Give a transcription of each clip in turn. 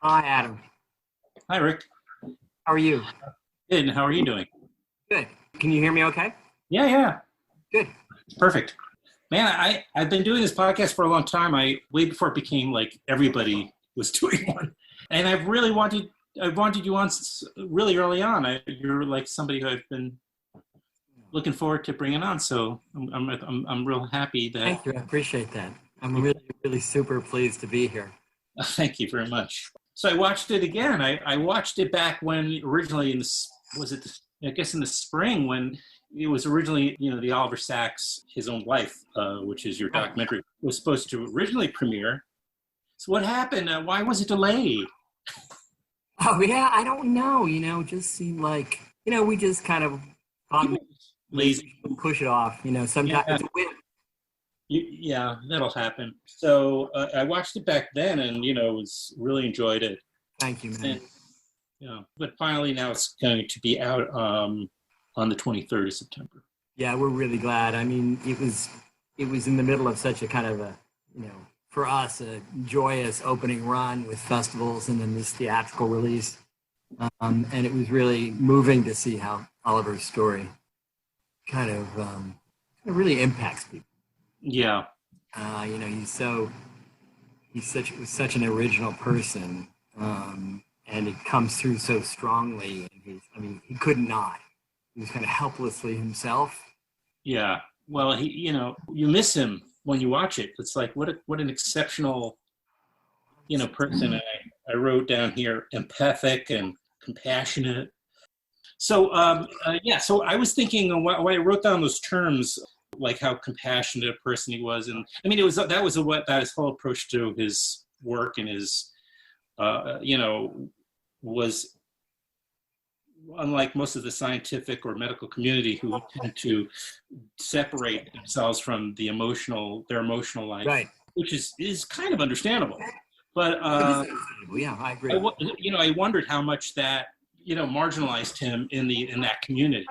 Hi, Adam. Hi, Rick. How are you? Good. And how are you doing? Good. Can you hear me okay? Yeah. Good. Perfect. Man, I've been doing this podcast for a long time. Way before it became like everybody was doing one. And I wanted you on really early on. You're like somebody who I've been looking forward to bringing on. So I'm real happy that. Thank you. I appreciate that. I'm really super pleased to be here. Thank you very much. So I watched it again. I watched it back when originally I guess in the spring when it was originally, the Oliver Sacks, His Own Life, which is your documentary, was supposed to originally premiere. So what happened? Why was it delayed? Oh, yeah. I don't know. Just seemed like, we just kind of Lazy. Push it off. Sometimes it's a win. Yeah, that'll happen. So I watched it back then and, really enjoyed it. Thank you, man. And, but finally now it's going to be out on the 23rd of September. Yeah, we're really glad. I mean, it was in the middle of such a kind of a, for us, a joyous opening run with festivals and then this theatrical release. And it was really moving to see how Oliver's story kind of really impacts people. Yeah. He's such an original person, and it comes through so strongly. He could not. He was kind of helplessly himself. Yeah. Well, you miss him when you watch it. It's like what an exceptional, person. I wrote down here empathic and compassionate. So so I was thinking when I wrote down those terms, like how compassionate a person he was, and I mean that his whole approach to his work and his was unlike most of the scientific or medical community who tend to separate themselves from their emotional life, right? Which is kind of understandable, but yeah, I agree. I wondered how much that marginalized him in that community,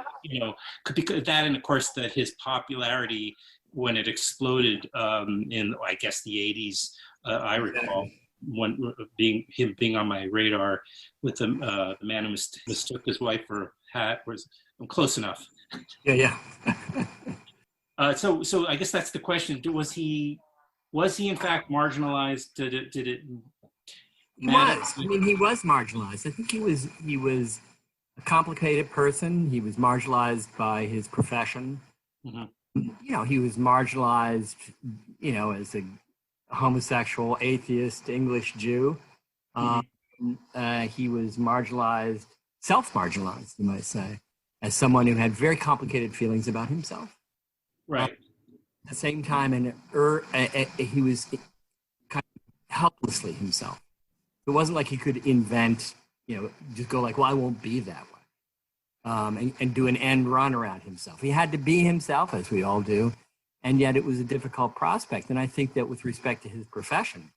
because that, and of course that his popularity when it exploded in, I guess, the 80s, I recall when being on my radar with the man who mistook his wife for a hat. I'm close enough. Yeah. So I guess that's the question. Was he in fact marginalized? Did it He was. He was marginalized. I think he was a complicated person. He was marginalized by his profession. Mm-hmm. He was marginalized, as a homosexual, atheist, English Jew. Mm-hmm. He was marginalized, self-marginalized, you might say, as someone who had very complicated feelings about himself. Right. At the same time, he was kind of helplessly himself. It wasn't like he could invent, just go like, well, I won't be that way, and do an end run around himself. He had to be himself, as we all do, and yet it was a difficult prospect. And I think that with respect to his profession,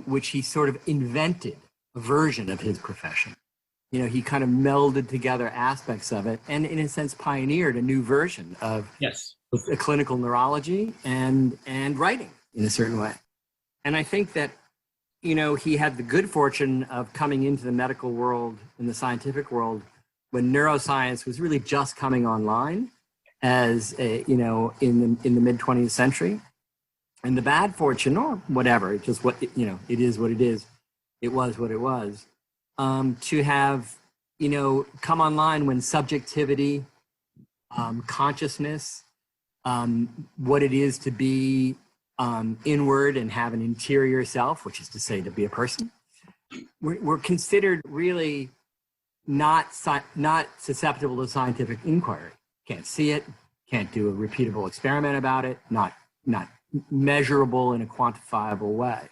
which he sort of invented a version of his profession, he kind of melded together aspects of it and, in a sense, pioneered a new version of a clinical neurology and writing in a certain way. And I think that he had the good fortune of coming into the medical world and the scientific world when neuroscience was really just coming online as in the mid 20th century. And the bad fortune, or whatever, it is what it is. It was what it was. To have, come online when subjectivity, consciousness, what it is to be inward and have an interior self, which is to say to be a person, we're considered really not susceptible to scientific inquiry. Can't see it, can't do a repeatable experiment about it, not measurable in a quantifiable way.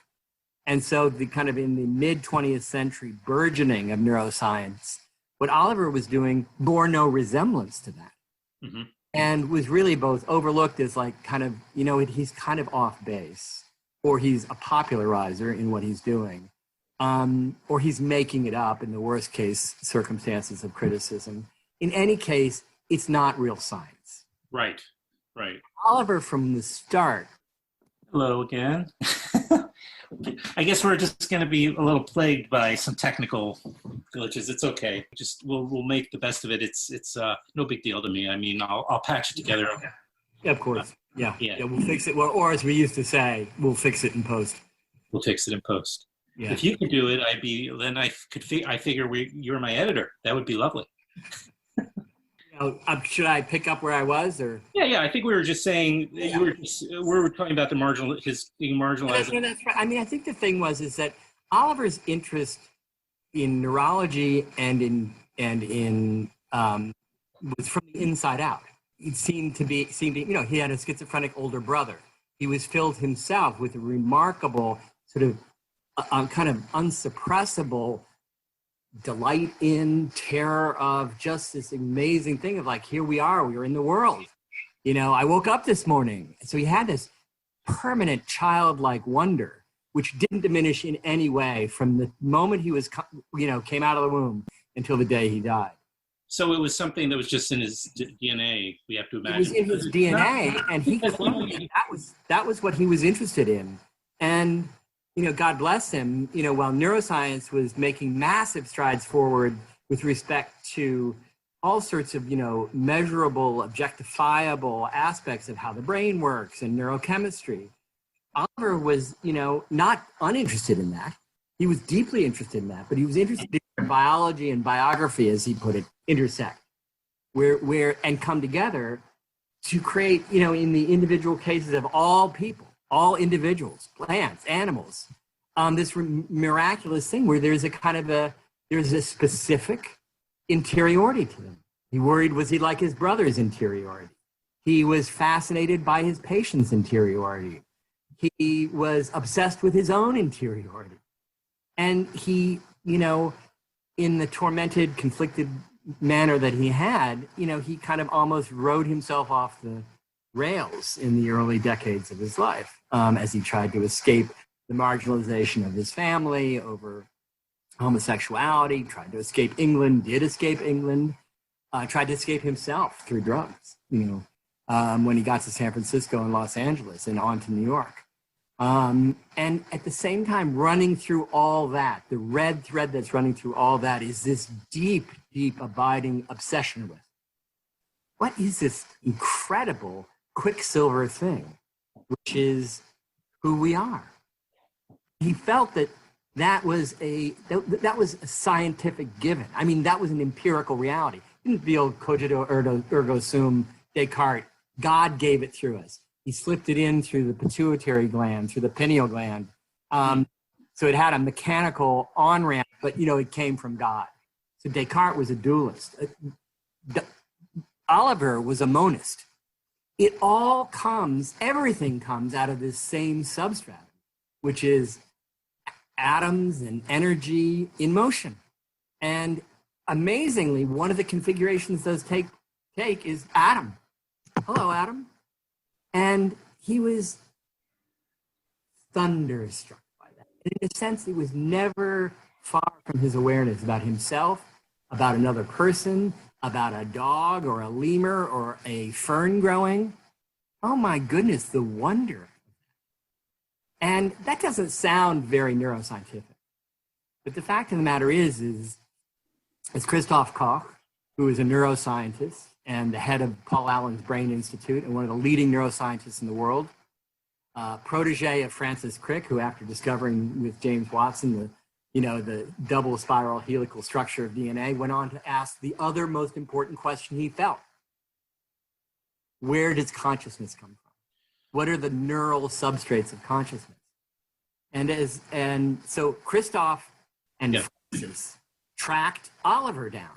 And so the kind of in the mid 20th century burgeoning of neuroscience, what Oliver was doing bore no resemblance to that. Mm-hmm. And was really both overlooked as like kind of, he's kind of off base, or he's a popularizer in what he's doing, or he's making it up in the worst case circumstances of criticism. In any case, it's not real science. Right. Oliver, from the start. Hello again. I guess we're just going to be a little plagued by some technical glitches. It's okay. Just we'll make the best of it. It's no big deal to me. I mean, I'll patch it together. Yeah, of course. Yeah. Yeah. We'll fix it. Well, or as we used to say, we'll fix it in post. We'll fix it in post. Yeah. If you could do it, I figure you're my editor. That would be lovely. Should I pick up where I was, or? Yeah. I think we were just saying we were talking about his being marginalized. No, that's right. I mean, I think the thing is that Oliver's interest in neurology and in was from the inside out. It seemed to he had a schizophrenic older brother. He was filled himself with a remarkable sort of kind of unsuppressible delight in, terror of, just this amazing thing of like, here we are, we are in the world. I woke up this morning. So he had this permanent childlike wonder, which didn't diminish in any way from the moment he was, came out of the womb until the day he died. So it was something that was just in his DNA, we have to imagine. It was in his DNA, and he cloned it. That was what he was interested in. And God bless him, while neuroscience was making massive strides forward with respect to all sorts of, measurable, objectifiable aspects of how the brain works and neurochemistry, Oliver was, not uninterested in that. He was deeply interested in that, but he was interested in where biology and biography, as he put it, intersect, where and come together to create, in the individual cases of all people, all individuals, plants, animals, this miraculous thing where there's a specific interiority to them. He worried, was he like his brother's interiority? He was fascinated by his patient's interiority. He was obsessed with his own interiority. And he, in the tormented, conflicted manner that he had, he kind of almost rode himself off the rails in the early decades of his life as he tried to escape the marginalization of his family over homosexuality, tried to escape England, did escape England, tried to escape himself through drugs, when he got to San Francisco and Los Angeles and on to New York. And at the same time, running through all that, the red thread that's running through all that is this deep, deep, abiding obsession with what is this incredible quicksilver thing, which is who we are. He felt that was a scientific given. I mean, that was an empirical reality. He didn't feel cogito ergo sum, Descartes. God gave it through us. He slipped it in through the pituitary gland, through the pineal gland. So it had a mechanical on-ramp, but, it came from God. So Descartes was a dualist. Oliver was a monist. Everything comes out of this same substratum, which is atoms and energy in motion. And amazingly, one of the configurations those take is atom. Hello, Adam. And he was thunderstruck by that. And in a sense, it was never far from his awareness about himself, about another person, about a dog or a lemur or a fern growing. Oh my goodness, the wonder. And that doesn't sound very neuroscientific. But the fact of the matter is Christoph Koch, who is a neuroscientist and the head of Paul Allen's Brain Institute and one of the leading neuroscientists in the world, protege of Francis Crick, who after discovering with James Watson the double spiral helical structure of DNA, went on to ask the other most important question he felt. Where does consciousness come from? What are the neural substrates of consciousness? And so Christoph and Francis tracked Oliver down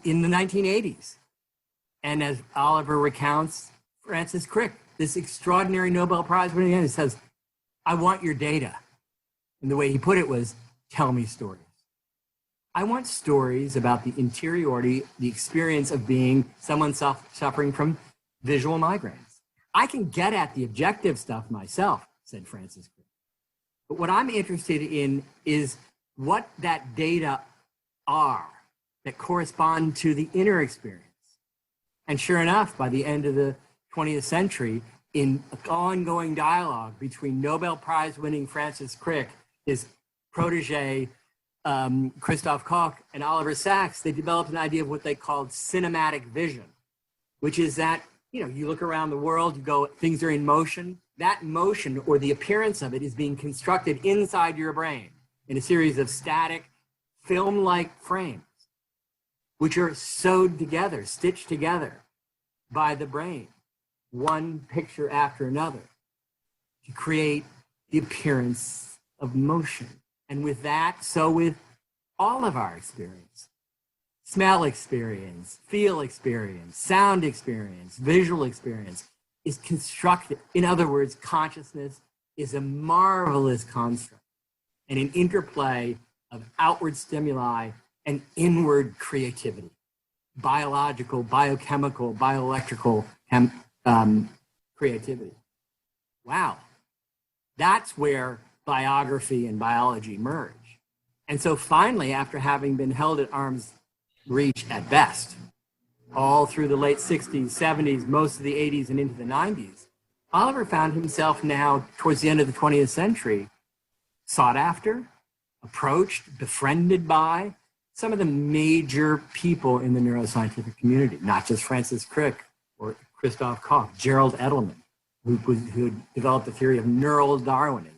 in the 1980s. And as Oliver recounts, Francis Crick, this extraordinary Nobel Prize winning, he says, I want your data. And the way he put it was, tell me stories. I want stories about the interiority, the experience of being someone suffering from visual migraines. I can get at the objective stuff myself, said Francis Crick. But what I'm interested in is what that data are that correspond to the inner experience. And sure enough, by the end of the 20th century, in ongoing dialogue between Nobel Prize winning Francis Crick, his protege, Christoph Koch, and Oliver Sacks, they developed an idea of what they called cinematic vision, which is that, you look around the world, you go, things are in motion. That motion, or the appearance of it, is being constructed inside your brain in a series of static, film-like frames, which are sewed together, stitched together by the brain, one picture after another, to create the appearance of motion. And with that, so with all of our experience, smell experience, feel experience, sound experience, visual experience is constructed. In other words, consciousness is a marvelous construct and an interplay of outward stimuli and inward creativity, biological, biochemical, bioelectrical creativity. Wow. That's where biography and biology merge. And so finally, after having been held at arm's reach at best, all through the late 60s, 70s, most of the 80s, and into the 90s, Oliver found himself now, towards the end of the 20th century, sought after, approached, befriended by some of the major people in the neuroscientific community, not just Francis Crick or Christoph Koch, Gerald Edelman, who developed the theory of neural Darwinism.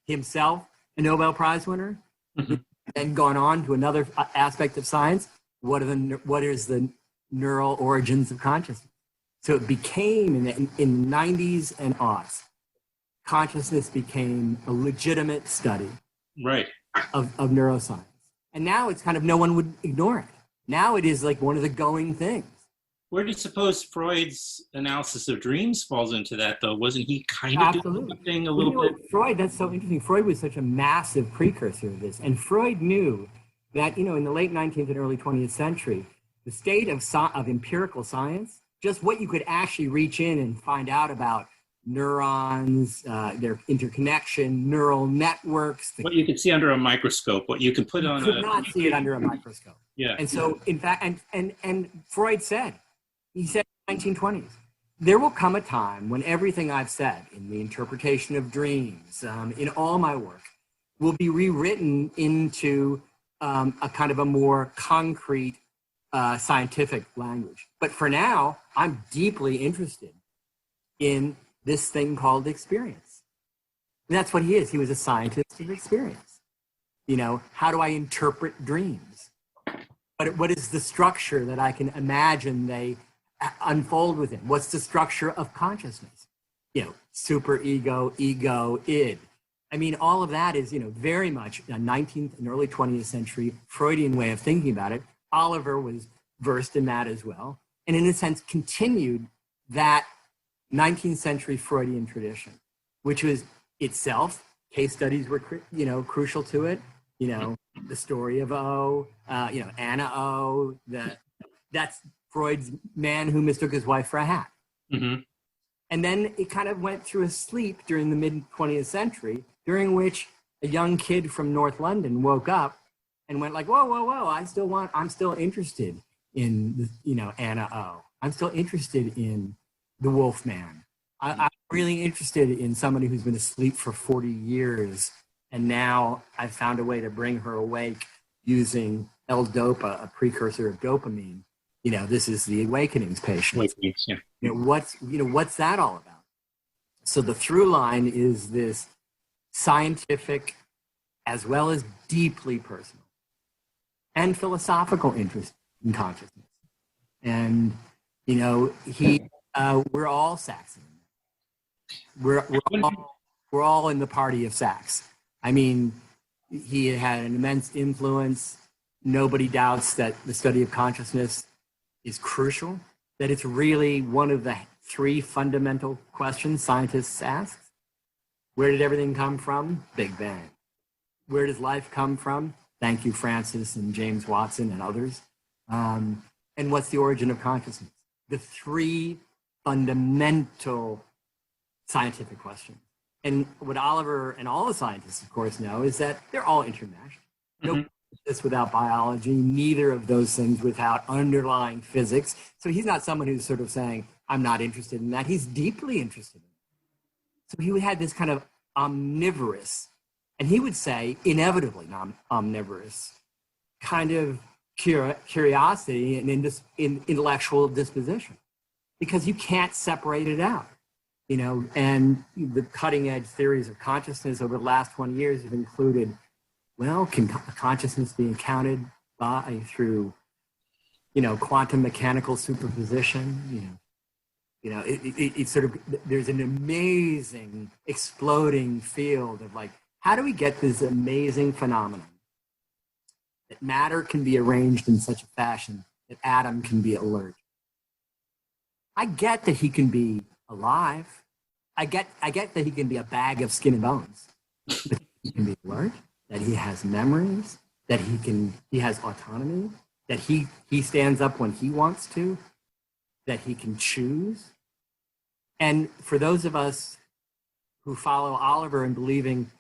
Himself, a Nobel Prize winner, and gone on to another aspect of science. What is the neural origins of consciousness? So it became, in the 90s and aughts, consciousness became a legitimate study of neuroscience. And now it's kind of, no one would ignore it. Now it is like one of the going things. Where do you suppose Freud's analysis of dreams falls into that, though? Wasn't he kind of doing something a little bit? Freud, that's so interesting. Freud was such a massive precursor to this. And Freud knew that, in the late 19th and early 20th century, the state of empirical science, just what you could actually reach in and find out about neurons, their interconnection, neural networks. What you could see under a microscope, what you can put on could not see it under a microscope. Yeah. And so, in fact, and Freud said, he said in the 1920s, there will come a time when everything I've said in the interpretation of dreams, in all my work, will be rewritten into a kind of a more concrete scientific language. But for now, I'm deeply interested in this thing called experience. And that's what he is. He was a scientist of experience. How do I interpret dreams? What is the structure that I can imagine they unfold within? What's the structure of consciousness? Superego, ego, id. I mean, all of that is, very much a 19th and early 20th century Freudian way of thinking about it. Oliver was versed in that as well, and in a sense continued that 19th century Freudian tradition, which was itself, case studies were, crucial to it. The story of O, Anna O, that's Freud's man who mistook his wife for a hat. Mm-hmm. And then it kind of went through a sleep during the mid-20th century, during which a young kid from North London woke up and went like, whoa, I'm still interested in, Anna O. I'm still interested in the Wolfman. I'm really interested in somebody who's been asleep for 40 years, and now I've found a way to bring her awake using L-Dopa, a precursor of dopamine. This is the awakenings patient. Awakenings, yeah. What's that all about? So the through line is this scientific, as well as deeply personal and philosophical interest in consciousness. And, we're all Saxian. We're all in the party of Sachs. I mean, he had an immense influence. Nobody doubts that the study of consciousness is crucial, that it's really one of the three fundamental questions scientists ask. Where did everything come from? Big Bang. Where does life come from? Thank you, Francis and James Watson and others. And what's the origin of consciousness? The three fundamental scientific questions. And what Oliver and all the scientists, of course, know is that they're all intermeshed. No this without biology, neither of those things without underlying physics. So he's not someone who's sort of saying, I'm not interested in that. He's deeply interested in it. So he had this kind of omnivorous, and he would say inevitably omnivorous, kind of curiosity and intellectual disposition, because you can't separate it out. And the cutting edge theories of consciousness over the last 20 years have included, well, can consciousness be accounted through, quantum mechanical superposition? It's sort of, there's an amazing exploding field of like, how do we get this amazing phenomenon that matter can be arranged in such a fashion that atom can be alert? I get that he can be alive. I get that he can be a bag of skin and bones. But he can be alert, that he has memories, that he has autonomy, that he stands up when he wants to, that he can choose. And for those of us who follow Oliver in believing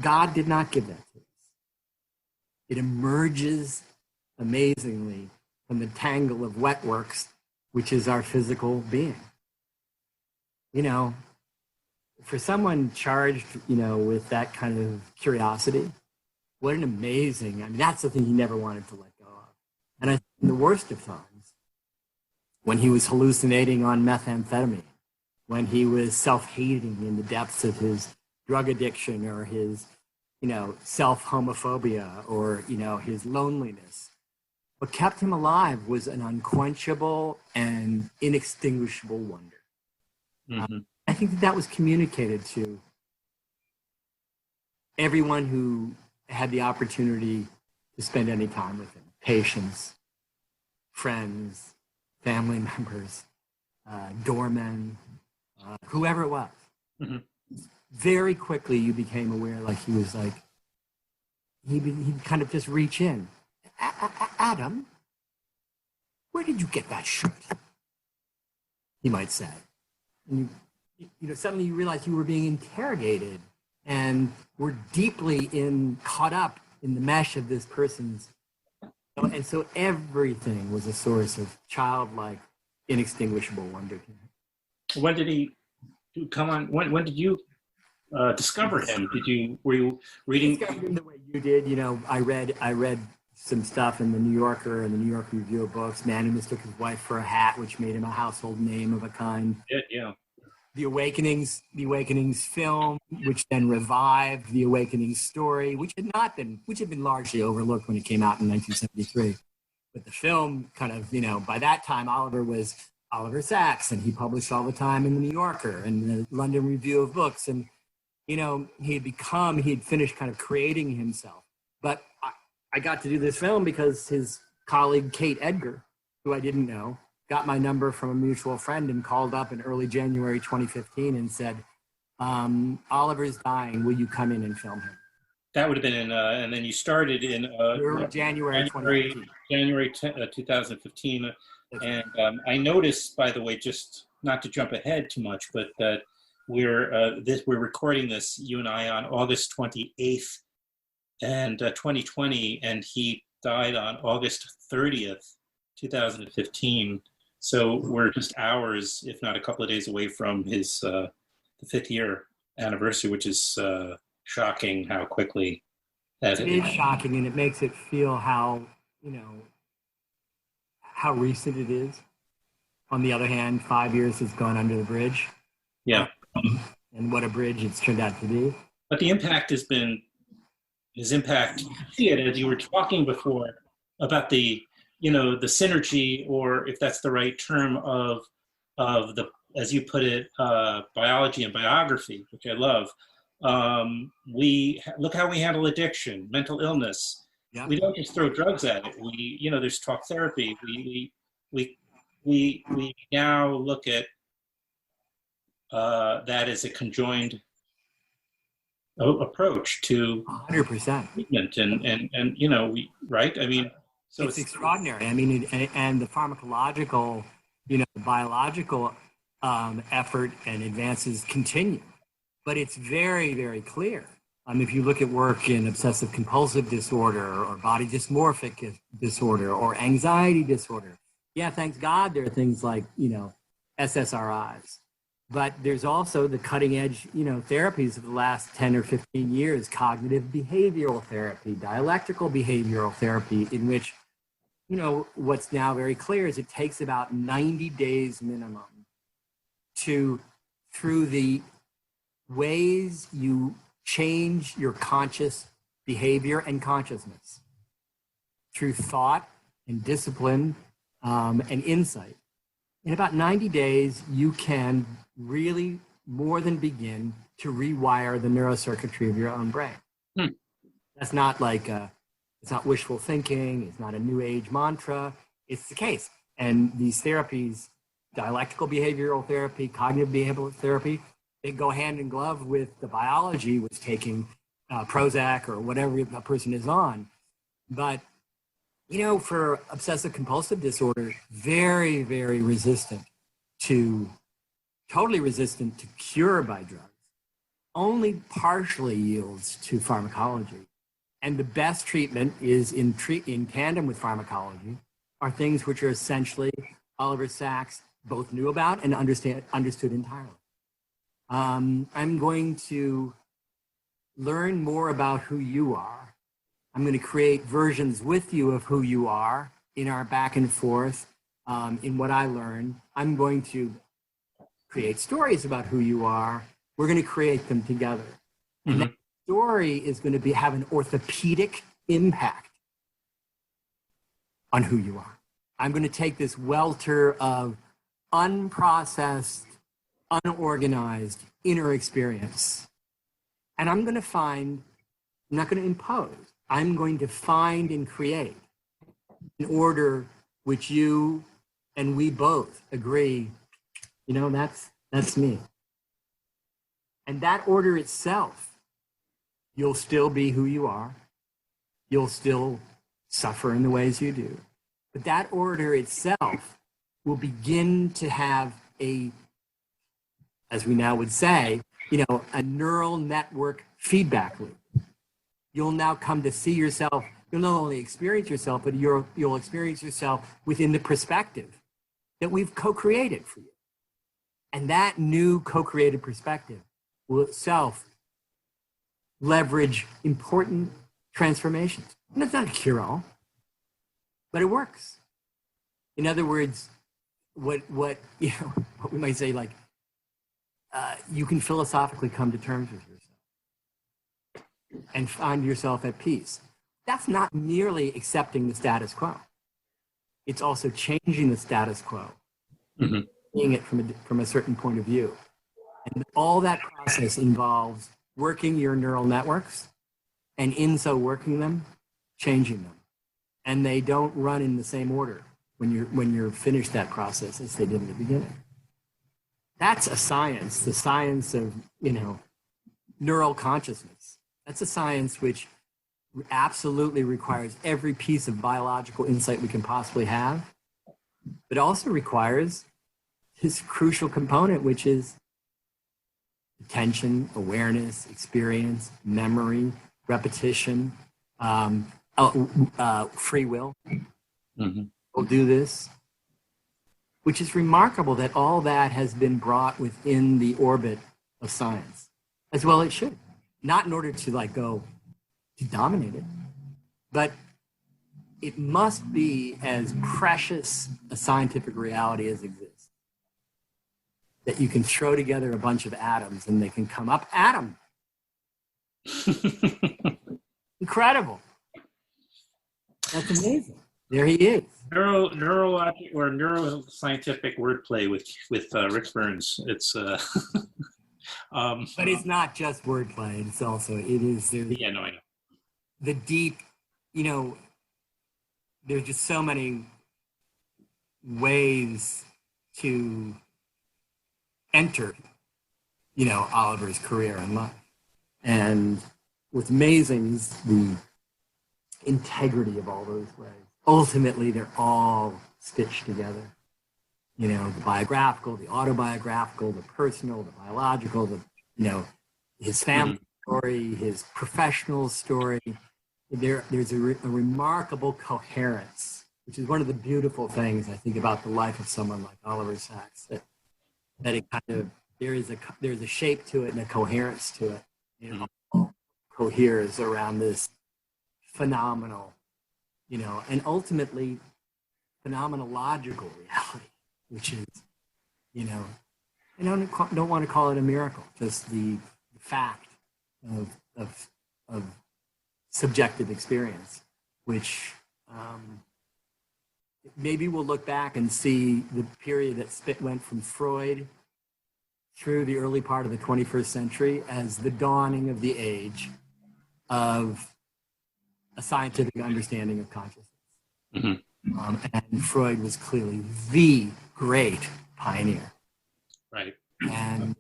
God did not give that to us, it emerges amazingly from the tangle of wetworks, which is our physical being. For someone charged, with that kind of curiosity, what an amazing, that's the thing he never wanted to let go of. And I think in the worst of times, when he was hallucinating on methamphetamine, when he was self-hating in the depths of his drug addiction or his, self-homophobia or, his loneliness, what kept him alive was an unquenchable and inextinguishable wonder. Mm-hmm. I think that was communicated to everyone who had the opportunity to spend any time with him. Patients, friends, family members, doormen, whoever it was. Mm-hmm. Very quickly you became aware, like he was like, he'd kind of just reach in. Adam, where did you get that shirt? He might say. And suddenly you realize you were being interrogated and were deeply caught up in the mesh of this person's. And so everything was a source of childlike, inextinguishable wonder. When did he come on? When did you discover him? Were you reading? I discovered him the way you did. I read some stuff in the New Yorker and the New York Review of Books. Man Who Mistook His Wife for a Hat, which made him a household name of a kind. Yeah. The Awakenings film, which then revived the Awakenings story, which had been largely overlooked when it came out in 1973. But the film kind of, by that time, Oliver was Oliver Sachs, and he published all the time in the New Yorker and the London Review of Books. And, he had finished kind of creating himself. But I got to do this film because his colleague, Kate Edgar, who I didn't know, got my number from a mutual friend and called up in early January 2015 and said, Oliver's dying. Will you come in and film him? That would have been in, and then you started in January 2015. And I noticed, by the way, just not to jump ahead too much, but that we're recording this, you and I, on August 28th and 2020, and he died on August 30th, 2015. So we're just hours, if not a couple of days away from his the 5th year anniversary, which is shocking how quickly that it is shocking, and it makes it feel how recent it is. On the other hand, 5 years has gone under the bridge. Yeah. And what a bridge it's turned out to be. But the impact has been, his impact, you see it as you were talking before about the synergy, or if that's the right term, of the, as you put it, biology and biography, which I love. We look how we handle addiction, mental illness. Yeah. We don't just throw drugs at it. There's talk therapy. We now look at that as a conjoined approach to 100% treatment, and right. I mean, so it's extraordinary. I mean, and the pharmacological, biological effort and advances continue, but it's very, very clear. If you look at work in obsessive compulsive disorder or body dysmorphic disorder or anxiety disorder, yeah, thanks God, there are things like, SSRIs. But there's also the cutting edge, therapies of the last 10 or 15 years, cognitive behavioral therapy, dialectical behavioral therapy, in which, what's now very clear is it takes about 90 days minimum through the ways you change your conscious behavior and consciousness through thought and discipline and insight. In about 90 days, you can really more than begin to rewire the neurocircuitry of your own brain. That's not it's not wishful thinking. It's not a new age mantra. It's the case. And these therapies, dialectical behavioral therapy, cognitive behavioral therapy, they go hand in glove with the biology with taking Prozac or whatever a person is on. But, for obsessive compulsive disorder, very, very totally resistant to cure by drugs, only partially yields to pharmacology. And the best treatment is in tandem with pharmacology are things which are essentially Oliver Sacks both knew about and understood entirely. I'm going to learn more about who you are. I'm going to create versions with you of who you are in our back and forth, in what I learn. I'm going to create stories about who you are. We're going to create them together. And that story is going to have an orthopedic impact on who you are. I'm going to take this welter of unprocessed, unorganized inner experience, and I'm not going to impose. I'm going to find and create an order which you and we both agree, that's me. And that order itself, you'll still be who you are. You'll still suffer in the ways you do. But that order itself will begin to have as we now would say, a neural network feedback loop. You'll now come to see yourself. You'll not only experience yourself, but you'll experience yourself within the perspective that we've co-created for you. And that new co-created perspective will itself leverage important transformations. And it's not a cure-all, but it works. In other words, what we might say, you can philosophically come to terms with yourself and find yourself at peace. That's not merely accepting the status quo. It's also changing the status quo, seeing it from a certain point of view. And all that process involves working your neural networks, and in so working them, changing them. And they don't run in the same order when you're finished that process as they did in the beginning. That's a science, the science of, neural consciousness. That's a science which absolutely requires every piece of biological insight we can possibly have, but also requires this crucial component, which is attention, awareness, experience, memory, repetition, free will. We'll do this, which is remarkable that all that has been brought within the orbit of science, as well it should. Not in order to go to dominate it, but it must be as precious a scientific reality as exists. That you can throw together a bunch of atoms and they can come up atom. Incredible. That's amazing. There he is. Neurologic or neuroscientific wordplay with Ric Burns. It's but it's not just wordplay. It's also I know. The deep. There's just so many ways to enter, Oliver's career and life. And what's amazing is the integrity of all those ways. Ultimately, they're all stitched together. The biographical, the autobiographical, the personal, the biological, his family story, his professional story. There's a remarkable coherence, which is one of the beautiful things, I think, about the life of someone like Oliver Sacks, that that it kind of, there's a shape to it and a coherence to it. It all coheres around this phenomenal, and ultimately phenomenological reality, which is, I don't want to call it a miracle, just the fact of subjective experience, which maybe we'll look back and see the period that went from Freud through the early part of the 21st century as the dawning of the age of a scientific understanding of consciousness. Mm-hmm. And Freud was clearly the great pioneer. Right. And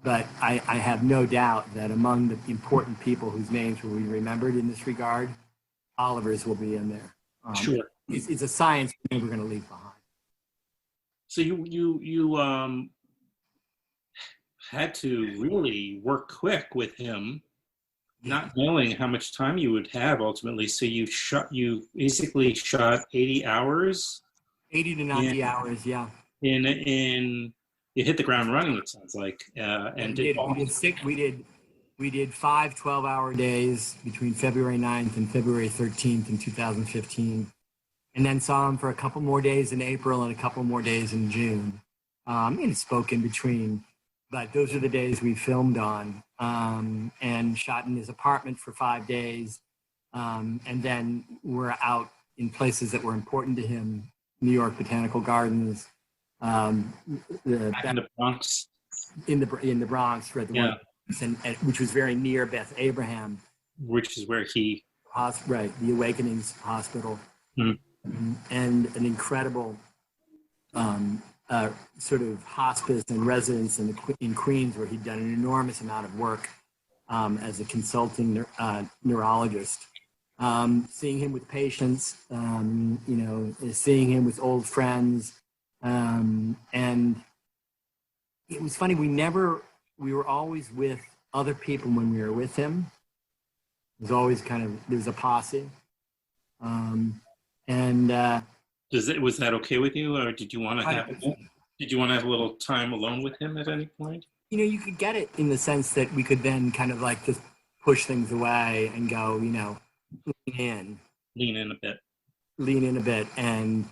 but I have no doubt that among the important people whose names will be remembered in this regard, Oliver's will be in there. Sure. It's a science we're never going to leave behind. So you had to really work quick with him, not knowing how much time you would have ultimately. So you basically shot 80 hours. 80 to 90 hours, yeah. In you hit the ground running, it sounds like. We did 5 12-hour days between February 9th and February 13th in 2015, and then saw him for a couple more days in April and a couple more days in June. And spoke in between, but those are the days we filmed on, and shot in his apartment for 5 days, and then we're out in places that were important to him: New York Botanical Gardens, in the Bronx. In the Bronx, right? And which was very near Beth Abraham, which is where he right, the Awakenings Hospital, and an incredible sort of hospice and residence in Queens, where he'd done an enormous amount of work as a consulting neurologist. Seeing him with patients, seeing him with old friends, and it was funny. We were always with other people when we were with him. It was always there was a posse. Was that okay with you, or did you want to have a little time alone with him at any point? You could get it in the sense that we could then kind of like just push things away and go, lean in a bit. And,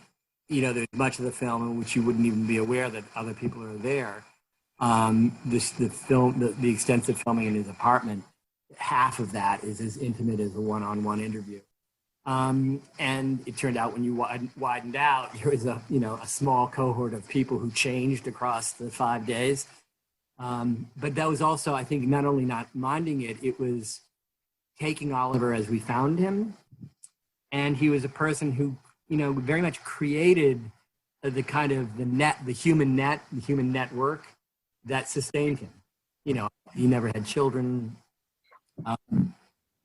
there's much of the film in which you wouldn't even be aware that other people are there. The extensive filming in his apartment, half of that is as intimate as a one-on-one interview. And it turned out when you widened out, there was a small cohort of people who changed across the 5 days. But that was also, I think, not only not minding it, it was taking Oliver as we found him. And he was a person who, very much created the kind of the human network that sustained him. He never had children,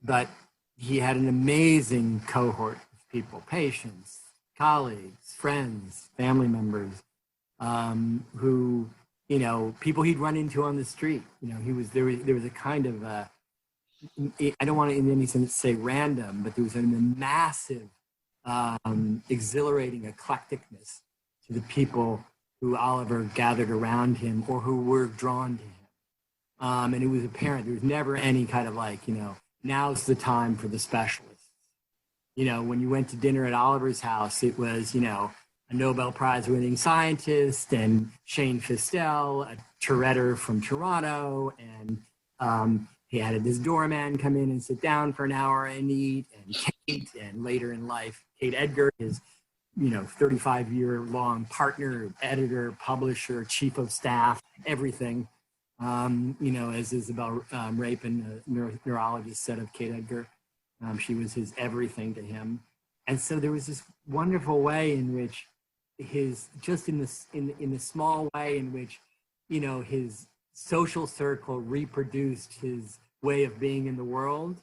but he had an amazing cohort of people, patients, colleagues, friends, family members, who, people he'd run into on the street. There was a kind of, I don't want to in any sense say random, but there was a massive, exhilarating eclecticness to the people who Oliver gathered around him or who were drawn to him. And it was apparent there was never any kind of like, now's the time for the specialists. When you went to dinner at Oliver's house, it was, a Nobel Prize winning scientist and Shane Fistel, a Touretter from Toronto. And he had his doorman come in and sit down for an hour and eat. And Kate, and later in life, Kate Edgar, his 35-year-long partner, editor, publisher, chief of staff, everything. As Isabel Rapin, a neurologist, said of Kate Edgar, she was his everything to him. And so there was this wonderful way in which in the small way in which, his social circle reproduced his way of being in the world.